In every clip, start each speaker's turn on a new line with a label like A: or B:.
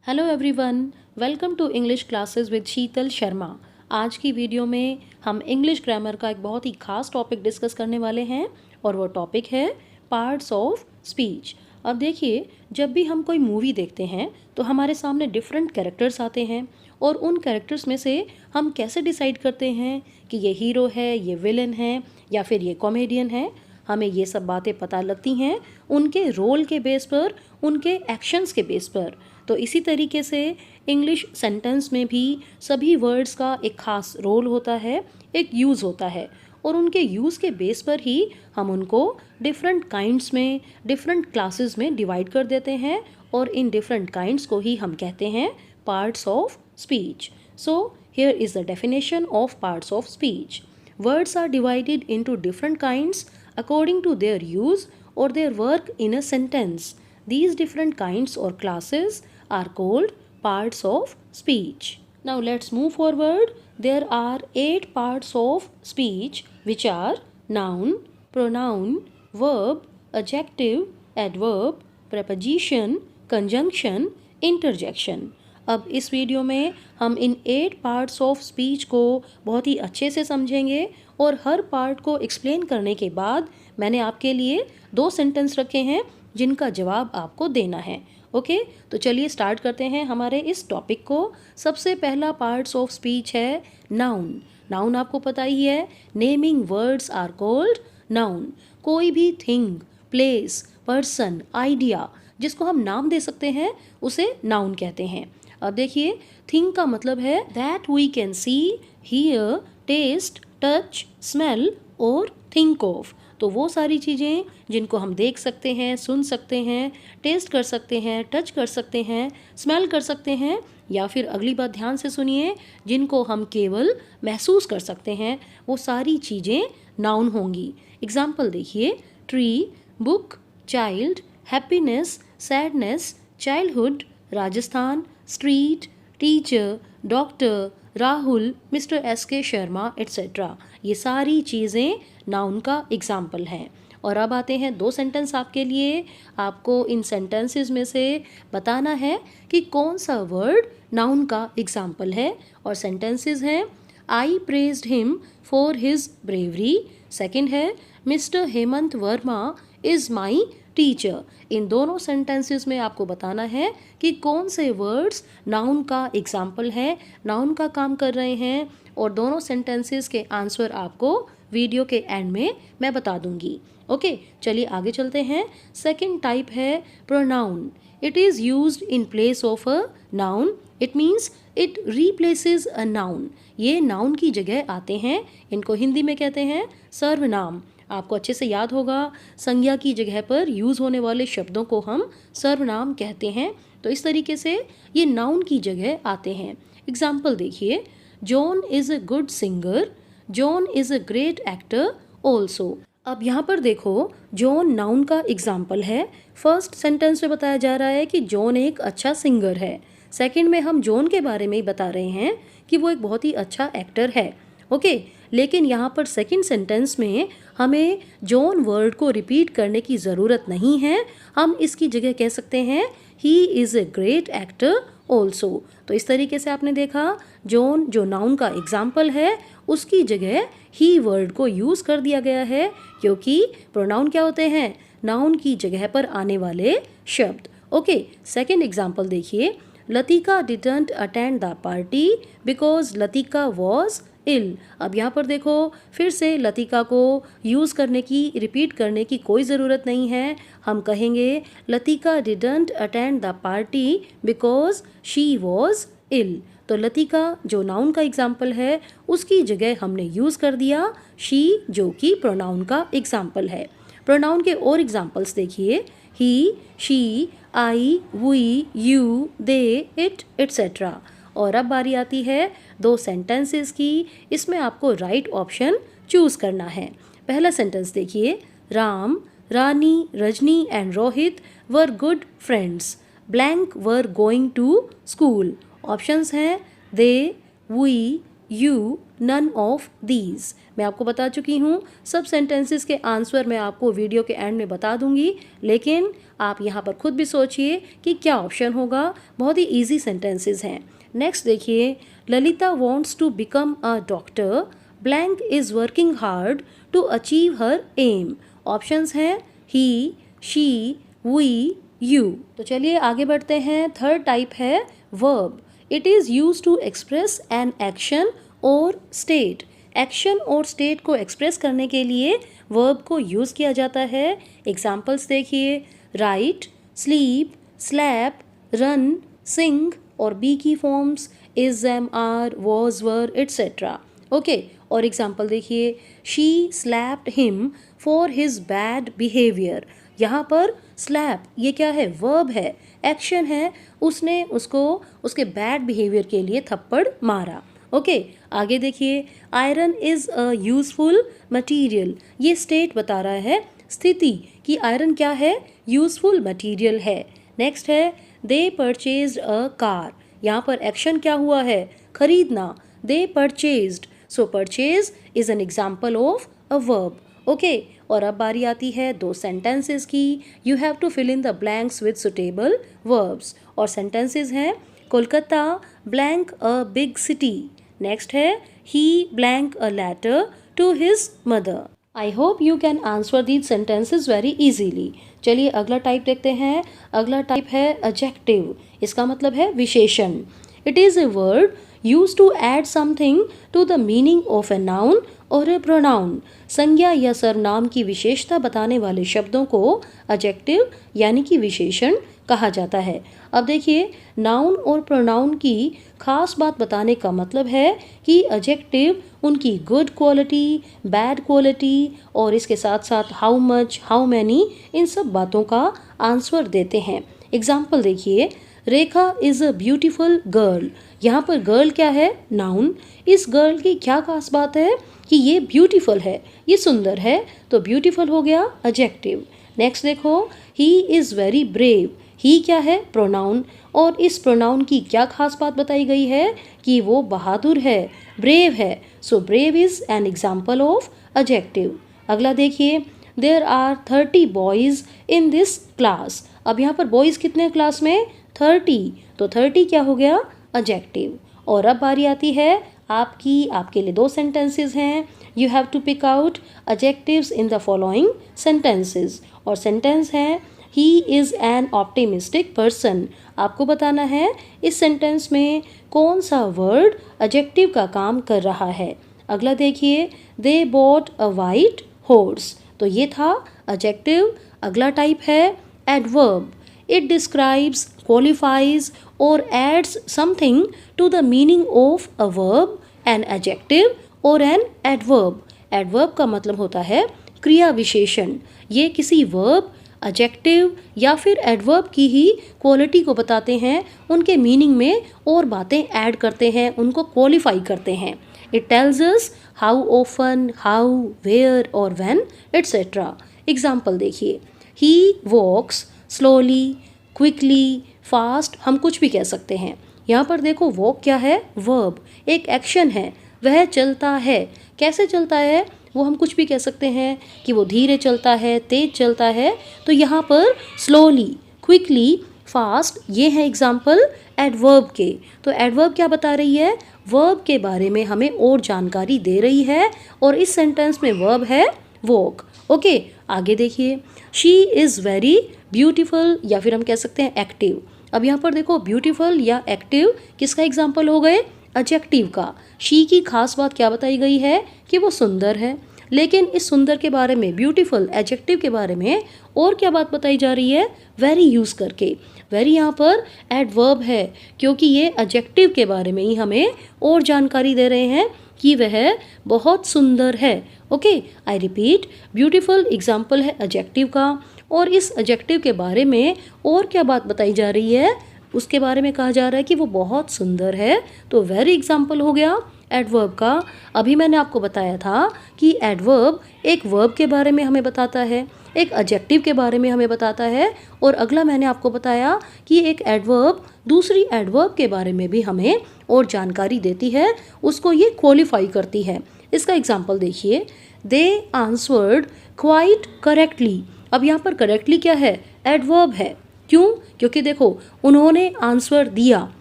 A: Hello everyone, welcome to English classes with Sheetal Sharma. आज की video में हम इंग्लिश ग्रामर का एक बहुत ही खास टॉपिक डिस्कस करने वाले हैं और वो टॉपिक है पार्ट्स ऑफ स्पीच। अब देखिए, जब भी हम कोई मूवी देखते हैं तो हमारे सामने डिफरेंट कैरेक्टर्स आते हैं और उन कैरेक्टर्स में से हम कैसे डिसाइड करते हैं कि ये हीरो है, ये विलन है या फिर ये कॉमेडियन है। हमें ये सब बातें पता लगती हैं उनके रोल के बेस पर, उनके एक्शंस के बेस पर। तो इसी तरीके से इंग्लिश सेंटेंस में भी सभी वर्ड्स का एक खास रोल होता है, एक यूज़ होता है और उनके यूज़ के बेस पर ही हम उनको डिफरेंट काइंड्स में, डिफरेंट क्लासेस में डिवाइड कर देते हैं और इन डिफरेंट काइंड्स को ही हम कहते हैं parts of speech. So here is the definition of parts of speech. Words are divided into different kinds according to their use or their work in a sentence. These different kinds or classes are called parts of speech. Now let's move forward. There are 8 parts of speech which are noun, pronoun, verb, adjective, adverb, preposition, conjunction, interjection. अब इस video में हम इन 8 parts of speech को बहुत ही अच्छे से समझेंगे और हर पार्ट को एक्सप्लेन करने के बाद मैंने आपके लिए 2 सेंटेंस रखे हैं जिनका जवाब आपको देना है। ओके, तो चलिए स्टार्ट करते हैं हमारे इस टॉपिक को। सबसे पहला पार्ट्स ऑफ स्पीच है नाउन। नाउन आपको पता ही है, naming words are called noun. कोई भी थिंग, प्लेस, पर्सन, आइडिया जिसको हम नाम दे सकते हैं उसे नाउन कहते हैं। अब देखिए, थिंग का मतलब है that we can see, hear, taste, touch, smell और थिंक ऑफ। तो वो सारी चीज़ें जिनको हम देख सकते हैं, सुन सकते हैं, टेस्ट कर सकते हैं, टच कर सकते हैं, स्मेल कर सकते हैं या फिर अगली बात ध्यान से सुनिए, जिनको हम केवल महसूस कर सकते हैं, वो सारी चीज़ें नाउन होंगी। एग्जाम्पल देखिए, tree, book, child, happiness, sadness, childhood, Rajasthan, street, teacher, doctor, Rahul, mister SK Sharma etcetera. ये सारी चीज़ें नाउन का एग्जाम्पल हैं। और अब आते हैं 2 सेंटेंस आपके लिए। आपको इन सेंटेंसेस में से बताना है कि कौन सा वर्ड नाउन का एग्जाम्पल है। और सेंटेंसेस हैं, I praised him for his bravery. Second है, mister Hemant Verma is my teacher. इन दोनों सेंटेंसेस में आपको बताना है कि कौन से वर्ड्स नाउन का एग्जाम्पल है, नाउन का काम कर रहे हैं। और दोनों सेंटेंसेस के आंसर आपको वीडियो के एंड में मैं बता दूंगी। ओके, चलिए आगे चलते हैं। सेकंड टाइप है pronoun. It is used in place of a noun. It means it replaces a noun. ये नाउन की जगह आते हैं। इनको हिंदी में कहते हैं सर्वनाम। आपको अच्छे से याद होगा, संज्ञा की जगह पर यूज़ होने वाले शब्दों को हम सर्वनाम कहते हैं। तो इस तरीके से ये नाउन की जगह आते हैं। एग्जाम्पल देखिए, John is a good singer, John is a great actor also. अब यहाँ पर देखो, जॉन नाउन का एग्जाम्पल है। फर्स्ट सेंटेंस में बताया जा रहा है कि जॉन एक अच्छा सिंगर है। सेकंड में हम जॉन के बारे में ही बता रहे हैं कि वो एक बहुत ही अच्छा एक्टर है। ओके, लेकिन यहाँ पर सेकंड सेंटेंस में हमें जॉन वर्ड को रिपीट करने की ज़रूरत नहीं है। हम इसकी जगह कह सकते हैं he is a great actor also. तो इस तरीके से आपने देखा, जॉन जो नाउन का एग्जाम्पल है उसकी जगह ही वर्ड को यूज़ कर दिया गया है, क्योंकि प्रोनाउन क्या होते हैं, नाउन की जगह पर आने वाले शब्द। ओके, सेकेंड एग्जाम्पल देखिए, Latika didn't attend the party because Latika was ill. अब यहाँ पर देखो, फिर से लतिका को यूज़ करने की, रिपीट करने की कोई ज़रूरत नहीं है। हम कहेंगे Latika didn't attend the party because she was ill. तो लतिका जो नाउन का एग्जाम्पल है उसकी जगह हमने यूज़ कर दिया शी, जो कि प्रोनाउन का एग्जाम्पल है। प्रोनाउन के और एग्जाम्पल्स देखिए, he, she, I, we, you, they, it etcetera. और अब बारी आती है 2 सेंटेंसेस की। इसमें आपको राइट ऑप्शन चूज़ करना है। पहला सेंटेंस देखिए, Ram, Rani, Rajni and Rohit were good friends, blank were going to school. Options हैं they, we, you, none of these। मैं आपको बता चुकी हूँ, सब सेंटेंसेस के आंसर मैं आपको वीडियो के एंड में बता दूंगी, लेकिन आप यहाँ पर खुद भी सोचिए कि क्या ऑप्शन होगा। बहुत ही इजी सेंटेंसेस हैं। नेक्स्ट देखिए, Lalita wants to become a doctor, blank is working hard to achieve her aim. Options हैं ही, शी, वी, यू। तो चलिए आगे बढ़ते हैं। थर्ड टाइप है verb. It is use to express an action और स्टेट। एक्शन और स्टेट को एक्सप्रेस करने के लिए वर्ब को यूज़ किया जाता है। एग्जाम्पल्स देखिए, write, sleep, slap, run, sing और बी की forms is, am, are, was, were, etcetera. Okay, और एग्जाम्पल देखिए, she slapped him for his bad behaviour. यहाँ पर स्लैप ये क्या है, वर्ब है, एक्शन है, उसने उसको उसके बैड बिहेवियर के लिए थप्पड़ मारा। ओके, आगे देखिए, iron is a useful material. ये स्टेट बता रहा है, स्थिति कि आयरन क्या है, यूजफुल मटीरियल है। नेक्स्ट है, दे परचेज्ड अ कार। यहाँ पर एक्शन क्या हुआ है, खरीदना, they purchased. So purchase is an example of a verb. Okay, और अब बारी आती है दो सेंटेंसेस की। You have to fill in the blanks with suitable verbs. और सेंटेंसेस हैं, Kolkata blank a big city. Next है, he blank a letter to his mother. I hope you can answer these sentences very easily. चलिए अगला type देखते हैं। अगला type है adjective. इसका मतलब है विशेषण। It is a word used to add something to the meaning of a noun or a pronoun। संज्ञा या सर्वनाम की विशेषता बताने वाले शब्दों को एडजेक्टिव यानी कि विशेषण कहा जाता है। अब देखिए, नाउन और प्रोनाउन की खास बात बताने का मतलब है कि एडजेक्टिव उनकी गुड क्वालिटी, बैड क्वालिटी और इसके साथ साथ हाउ मच, हाउ मैनी, इन सब बातों का आंसर देते हैं। एग्जाम्पल देखिए, रेखा इज़ अ ब्यूटीफुल गर्ल। यहाँ पर गर्ल क्या है, नाउन। इस गर्ल की क्या खास बात है कि ये ब्यूटीफुल है, ये सुंदर है, तो ब्यूटीफुल हो गया एडजेक्टिव। नेक्स्ट देखो, ही इज़ वेरी ब्रेव। ही क्या है, प्रोनाउन। और इस प्रोनाउन की क्या खास बात बताई गई है कि वो बहादुर है, ब्रेव है। So brave is an example of adjective. अगला देखिए, there are 30 boys in this class. अब यहाँ पर बॉयज़ कितने क्लास में, 30, तो 30 क्या हो गया, एडजेक्टिव। और अब बारी आती है आपके लिए दो सेंटेंसेस हैं। You have to pick out adjectives in the following sentences. और सेंटेंस है, he is an optimistic person. आपको बताना है इस सेंटेंस में कौन सा वर्ड एडजेक्टिव का काम कर रहा है। अगला देखिए, they bought a white horse. तो ये था एडजेक्टिव। अगला टाइप है adverb. It describes, qualifies or adds something to the meaning of a verb, an adjective or an adverb। Adverb का मतलब होता है क्रिया विशेषण। ये किसी verb, adjective या फिर adverb की ही क्वालिटी को बताते हैं, उनके मीनिंग में और बातें ऐड करते हैं, उनको क्वालिफाई करते हैं। It tells us how often, how, where or when, etc. Example देखिए, he walks slowly, quickly, fast, हम कुछ भी कह सकते हैं। यहाँ पर देखो, वॉक क्या है, वर्ब, एक एक्शन है, वह चलता है। कैसे चलता है, वो हम कुछ भी कह सकते हैं कि वो धीरे चलता है, तेज चलता है। तो यहाँ पर स्लोली, क्विकली, फास्ट, ये है एग्जाम्पल एडवर्ब के। तो एडवर्ब क्या बता रही है, वर्ब के बारे में हमें और जानकारी दे रही है। और इस सेंटेंस में वर्ब है वॉक। ओके, आगे देखिए, शी इज़ वेरी ब्यूटीफुल या फिर हम कह सकते हैं एक्टिव। अब यहाँ पर देखो, ब्यूटीफुल या एक्टिव किसका एग्जाम्पल हो गए, एडजेक्टिव का। शी की खास बात क्या बताई गई है कि वो सुंदर है। लेकिन इस सुंदर के बारे में, ब्यूटीफुल एडजेक्टिव के बारे में और क्या बात बताई जा रही है, वेरी यूज़ करके। वेरी यहाँ पर एडवर्ब है, क्योंकि ये एडजेक्टिव के बारे में ही हमें और जानकारी दे रहे हैं कि वह बहुत सुंदर है। Okay, I repeat, beautiful example है एडजेक्टिव का। और इस एडजेक्टिव के बारे में और क्या बात बताई जा रही है, उसके बारे में कहा जा रहा है कि वो बहुत सुंदर है। तो वेरी एग्जाम्पल हो गया एडवर्ब का। अभी मैंने आपको बताया था कि एडवर्ब एक वर्ब के बारे में हमें बताता है, एक एडजेक्टिव के बारे में हमें बताता है। और अगला मैंने आपको बताया कि एक एडवर्ब दूसरी एडवर्ब के बारे में भी हमें और जानकारी देती है, उसको ये क्वालिफाई करती है। इसका एग्जाम्पल देखिए, दे आंसवर्ड क्वाइट करेक्टली। अब यहाँ पर करेक्टली क्या है? एडवर्ब है। क्यों? क्योंकि देखो, उन्होंने आंसर दिया,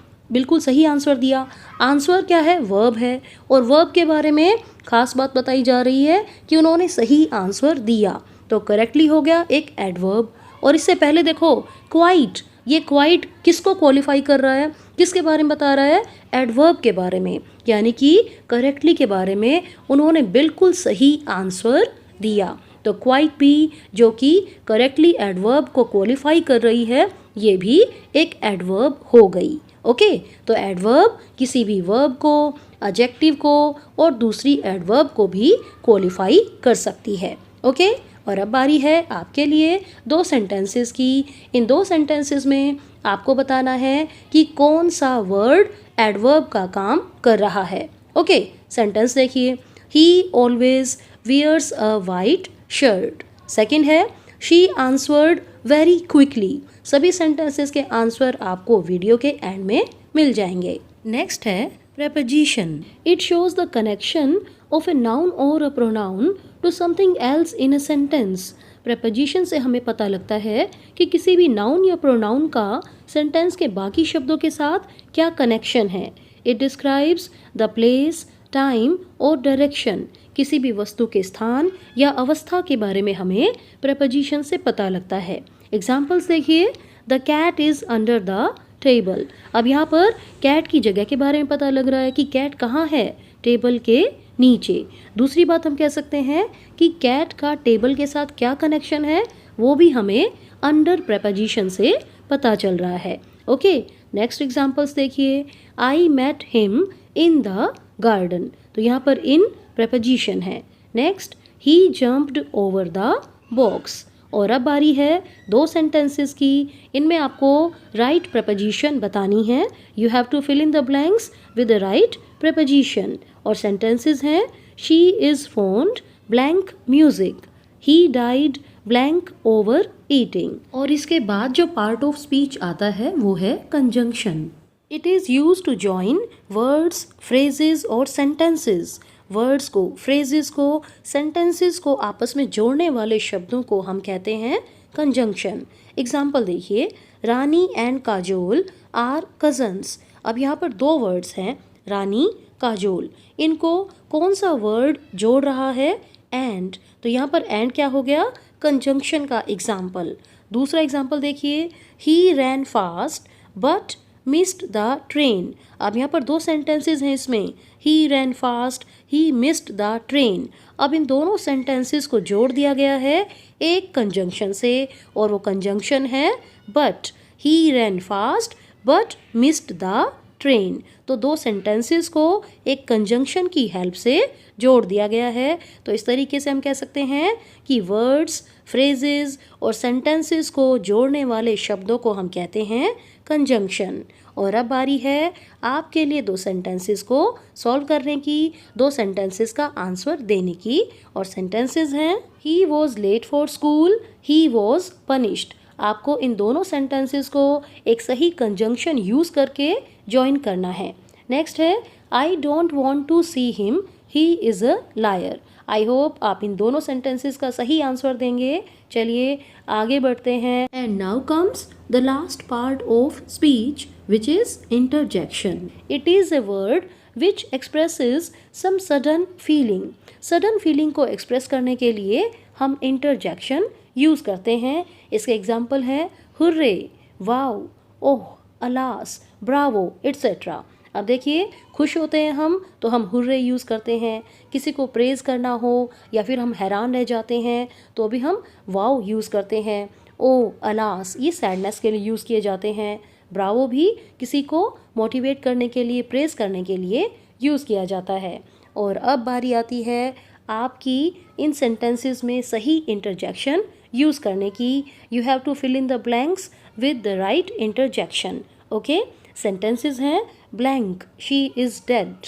A: बिल्कुल सही आंसर दिया। आंसर क्या है? वर्ब है। और वर्ब के बारे में खास बात बताई जा रही है कि उन्होंने सही आंसर दिया, तो करेक्टली हो गया एक एडवर्ब। और इससे पहले देखो, क्वाइट, ये क्वाइट किसको क्वालिफाई कर रहा है? किसके बारे में बता रहा है? एडवर्ब के बारे में, यानी कि करेक्टली के बारे में उन्होंने बिल्कुल सही आंसर दिया। तो क्वाइट भी, जो कि करेक्टली एडवर्ब को क्वालिफाई कर रही है, ये भी एक एडवर्ब हो गई। ओके, तो एडवर्ब किसी भी वर्ब को, एडजेक्टिव को और दूसरी एडवर्ब को भी क्वालिफाई कर सकती है। ओके, और अब बारी है आपके लिए दो सेंटेंसेस की। इन दो सेंटेंसेस में आपको बताना है कि कौन सा वर्ड एडवर्ब का काम कर रहा है। ओके, सेंटेंस देखिए, he always wears a white shirt. Second है, शी आंसवर्ड वेरी क्विकली। सभी सेंटेंसेस के आंसर आपको वीडियो के एंड में मिल जाएंगे। नेक्स्ट है preposition. It shows the connection of a noun or a pronoun to something else in a sentence. preposition से हमें पता लगता है कि किसी भी नाउन या प्रोनाउन का सेंटेंस के बाकी शब्दों के साथ क्या कनेक्शन है। It describes the place, time और direction. किसी भी वस्तु के स्थान या अवस्था के बारे में हमें preposition से पता लगता है। एग्जाम्पल्स देखिए, the cat is under the table. अब यहाँ पर कैट की जगह के बारे में पता लग रहा है कि कैट कहाँ है? टेबल के नीचे। दूसरी बात हम कह सकते हैं कि कैट का टेबल के साथ क्या कनेक्शन है, वो भी हमें अंडर प्रेपोजिशन से पता चल रहा है। ओके, नेक्स्ट एग्जांपल्स देखिए, I met him in the garden. तो यहाँ पर इन प्रेपोजिशन है। Next, he jumped over the box. और अब बारी है दो सेंटेंसेस की। इनमें आपको राइट प्रेपोजिशन बतानी है। You have to fill in the blanks with the right preposition. और सेंटेंसेस हैं, she is fond blank music, he died blank overeating. और इसके बाद जो पार्ट ऑफ स्पीच आता है वो है conjunction. It is use to join words, phrases और सेंटेंसेस। वर्ड्स को, फ्रेजेस को, सेंटेंसेस को आपस में जोड़ने वाले शब्दों को हम कहते हैं कंजंक्शन। एग्जाम्पल देखिए, रानी एंड काजोल आर कजन्स। अब यहाँ पर दो वर्ड्स हैं, रानी, काजोल। इनको कौन सा वर्ड जोड़ रहा है? एंड। तो यहाँ पर एंड क्या हो गया? कंजंक्शन का एग्जाम्पल। दूसरा एग्जाम्पल देखिए, he ran fast but missed the train. अब यहाँ पर दो सेंटेंसेस हैं इसमें, he ran fast, he missed the train. अब इन दोनों सेंटेंसेस को जोड़ दिया गया है एक कंजंक्शन से, और वो कंजंक्शन है but. He ran fast but missed the train. तो दो सेंटेंसेस को एक कंजंक्शन की हेल्प से जोड़ दिया गया है। तो इस तरीके से हम कह सकते हैं कि वर्ड्स, फ्रेजेस और सेंटेंसेस को जोड़ने वाले शब्दों को हम कहते हैं कंजंक्शन। और अब बारी है आपके लिए दो सेंटेंसेस को सॉल्व करने की, दो सेंटेंसेस का आंसर देने की। और सेंटेंसेस हैं, he was late for school, he was punished. आपको इन दोनों सेंटेंसेस को एक सही कंजंक्शन यूज़ करके ज्वाइन करना है। नेक्स्ट है, I don't want to see him, he is a liar. I hope आप इन दोनों सेंटेंसेस का सही आंसर देंगे। चलिए आगे बढ़ते हैं। And now comes the last part of speech which is interjection. It is a word which expresses some sudden feeling. Sudden feeling को express करने के लिए हम interjection यूज़ करते हैं। इसके एग्जाम्पल हैं हुर्रे, वाओ, ओह, अलास, ब्रावो, एट्सेट्रा। अब देखिए, खुश होते हैं हम तो हम हुर्रे यूज़ करते हैं। किसी को प्रेज़ करना हो या फिर हम हैरान रह जाते हैं तो भी हम वाओ यूज़ करते हैं। ओह, अलास, ये सैडनेस के लिए यूज़ किए जाते हैं। ब्रावो भी किसी को मोटिवेट करने के लिए, प्रेज करने के लिए यूज़ किया जाता है। और अब बारी आती है आपकी इन सेंटेंसेस में सही इंटरजेक्शन यूज़ करने की। You have to fill in the blanks with the right interjection. Okay, sentences हैं, blank, she is dead.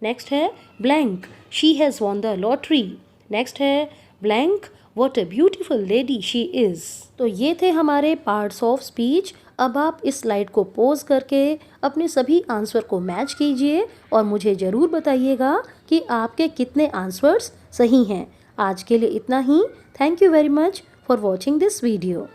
A: Next है blank, she has won the lottery. Next है blank What a beautiful lady she is. तो ये थे हमारे parts of speech. अब आप इस स्लाइड को पॉज करके अपने सभी आंसर को मैच कीजिए और मुझे ज़रूर बताइएगा कि आपके कितने आंसर्स सही हैं। आज के लिए इतना ही। Thank you very much for watching this video.